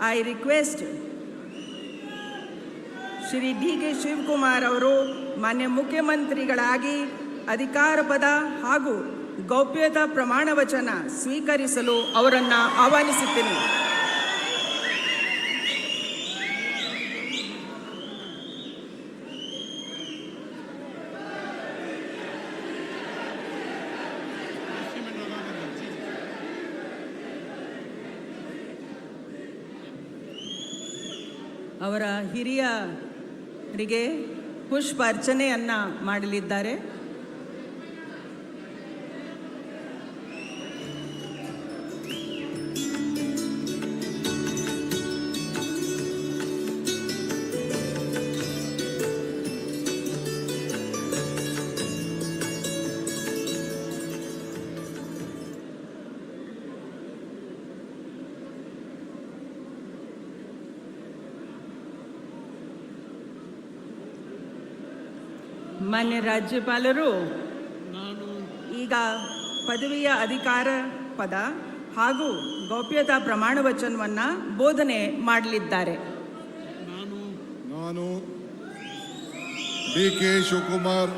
I request Shri D.K. Shivakumar ಅವರು ಮಾನ್ಯ ಮುಖ್ಯಮಂತ್ರಿಗಳಾಗಿ ಅಧಿಕಾರ ಪದ ಹಾಗೂ ಗೌಪ್ಯತಾ ಪ್ರಮಾಣ ವಚನ ಸ್ವೀಕರಿಸಲು ಅವರನ್ನು ಆಹ್ವಾನಿಸುತ್ತೇನೆ. ಅವರ ಹಿರಿಯರಿಗೆ ಪುಷ್ಪ ಅರ್ಚನೆಯನ್ನ ಮಾಡಲಿದ್ದಾರೆ. ಮಾನ್ಯ ರಾಜ್ಯಪಾಲರು ಈಗ ಪದವಿಯ ಅಧಿಕಾರ ಪದ ಹಾಗೂ ಗೌಪ್ಯತಾ ಪ್ರಮಾಣ ವಚನವನ್ನು ಬೋಧನೆ ಮಾಡಲಿದ್ದಾರೆ. ನಾನು D.K. ಶಿವಕುಮಾರ್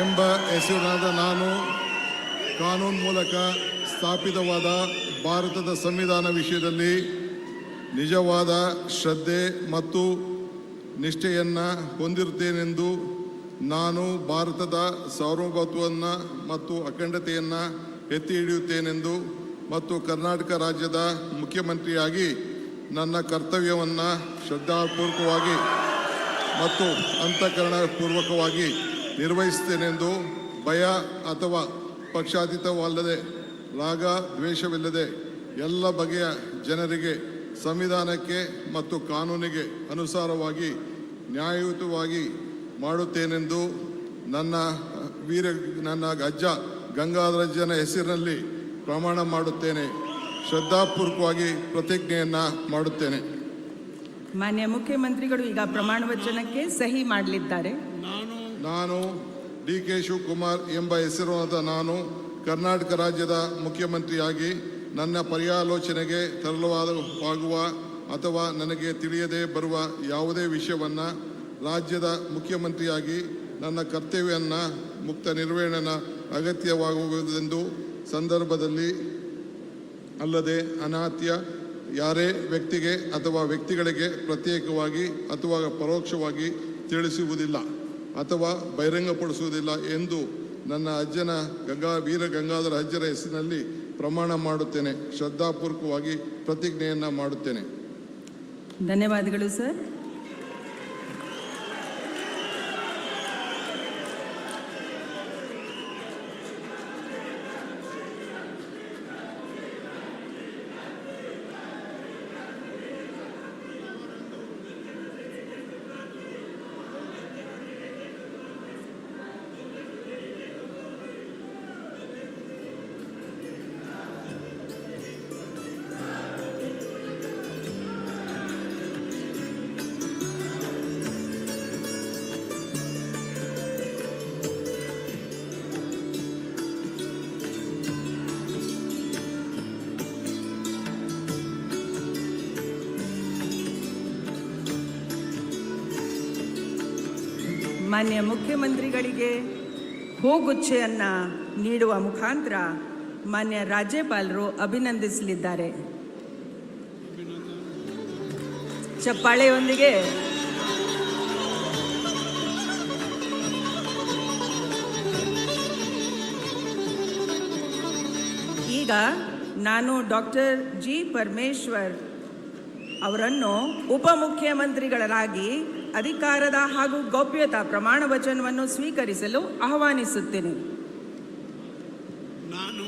ಎಂಬ ಹೆಸರಿನಾದ ನಾನು ಕಾನೂನು ಮೂಲಕ ಸ್ಥಾಪಿತವಾದ ಭಾರತದ ಸಂವಿಧಾನ ವಿಷಯದಲ್ಲಿ ನಿಜವಾದ ಶ್ರದ್ಧೆ ಮತ್ತು ನಿಷ್ಠೆಯನ್ನು ಹೊಂದಿರುತ್ತೇನೆಂದು ನಾನು ಭಾರತದ ಸಾರ್ವಭೌಮತ್ವವನ್ನು ಮತ್ತು ಅಖಂಡತೆಯನ್ನು ಎತ್ತಿ ಹಿಡಿಯುತ್ತೇನೆಂದು ಮತ್ತು ಕರ್ನಾಟಕ ರಾಜ್ಯದ ಮುಖ್ಯಮಂತ್ರಿಯಾಗಿ ನನ್ನ ಕರ್ತವ್ಯವನ್ನು ಶ್ರದ್ಧಾಪೂರ್ವಕವಾಗಿ ಮತ್ತು ಅಂತಃಕರಣಪೂರ್ವಕವಾಗಿ ನಿರ್ವಹಿಸುತ್ತೇನೆಂದು ಭಯ ಅಥವಾ ಪಕ್ಷಾತೀತವಲ್ಲದೆ ರಾಗ ದ್ವೇಷವಿಲ್ಲದೆ ಎಲ್ಲ ಬಗೆಯ ಜನರಿಗೆ ಸಂವಿಧಾನಕ್ಕೆ ಮತ್ತು ಕಾನೂನಿಗೆ ಅನುಸಾರವಾಗಿ ನ್ಯಾಯಯುತವಾಗಿ ಮಾಡುತ್ತೇನೆಂದು ನನ್ನ ಅಜ್ಜ ಗಂಗಾಧರಜ್ಜನ ಹೆಸರಿನಲ್ಲಿ ಪ್ರಮಾಣ ಮಾಡುತ್ತೇನೆ. ಶ್ರದ್ಧಾಪೂರ್ವಕವಾಗಿ ಪ್ರತಿಜ್ಞೆಯನ್ನು ಮಾಡುತ್ತೇನೆ. ಮಾನ್ಯ ಮುಖ್ಯಮಂತ್ರಿಗಳು ಈಗ ಪ್ರಮಾಣ ವಚನಕ್ಕೆ ಸಹಿ ಮಾಡಲಿದ್ದಾರೆ. ನಾನು D.K. ಶಿವಕುಮಾರ್ ಎಂಬ ಹೆಸರಾದ ನಾನು ಕರ್ನಾಟಕ ರಾಜ್ಯದ ಮುಖ್ಯಮಂತ್ರಿಯಾಗಿ ನನ್ನ ಪರ್ಯಾಲೋಚನೆಗೆ ತರಲಾಗುವ ಅಥವಾ ನನಗೆ ತಿಳಿಯದೇ ಬರುವ ಯಾವುದೇ ವಿಷಯವನ್ನು ರಾಜ್ಯದ ಮುಖ್ಯಮಂತ್ರಿಯಾಗಿ ನನ್ನ ಕರ್ತವ್ಯವನ್ನು ಮುಕ್ತ ನಿರ್ವಹಣೆಯ ಅಗತ್ಯವಾಗುವುದೆಂದು ಸಂದರ್ಭದಲ್ಲಿ ಅಲ್ಲದೆ ಅನಾತ್ಯ ಯಾರೇ ವ್ಯಕ್ತಿಗೆ ಅಥವಾ ವ್ಯಕ್ತಿಗಳಿಗೆ ಪ್ರತ್ಯೇಕವಾಗಿ ಅಥವಾ ಪರೋಕ್ಷವಾಗಿ ತಿಳಿಸುವುದಿಲ್ಲ ಅಥವಾ ಬಹಿರಂಗಪಡಿಸುವುದಿಲ್ಲ ಎಂದು ನನ್ನ ಅಜ್ಜನ ವೀರ ಗಂಗಾಧರ ಅಜ್ಜರ ಹೆಸರಿನಲ್ಲಿ ಪ್ರಮಾಣ ಮಾಡುತ್ತೇನೆ. ಶ್ರದ್ಧಾಪೂರ್ವಕವಾಗಿ ಪ್ರತಿಜ್ಞೆಯನ್ನು ಮಾಡುತ್ತೇನೆ. ಧನ್ಯವಾದಗಳು ಸರ್. ಮಾನ್ಯ ಮುಖ್ಯಮಂತ್ರಿಗಳಿಗೆ ಹೂಗುಚ್ಛೆಯನ್ನು ನೀಡುವ ಮುಖಾಂತರ ಮಾನ್ಯ ರಾಜ್ಯಪಾಲರು ಅಭಿನಂದಿಸಲಿದ್ದಾರೆ. ಚಪ್ಪಾಳೆಯೊಂದಿಗೆ ಈಗ ನಾನು ಡಾಕ್ಟರ್ ಜಿ ಪರಮೇಶ್ವರ್ ಅವರನ್ನು ಉಪಮುಖ್ಯಮಂತ್ರಿಗಳಾಗಿ ಅಧಿಕಾರದ ಹಾಗೂ ಗೌಪ್ಯತಾ ಪ್ರಮಾಣ ವಚನವನ್ನು ಸ್ವೀಕರಿಸಲು ಆಹ್ವಾನಿಸುತ್ತೇನೆ. ನಾನು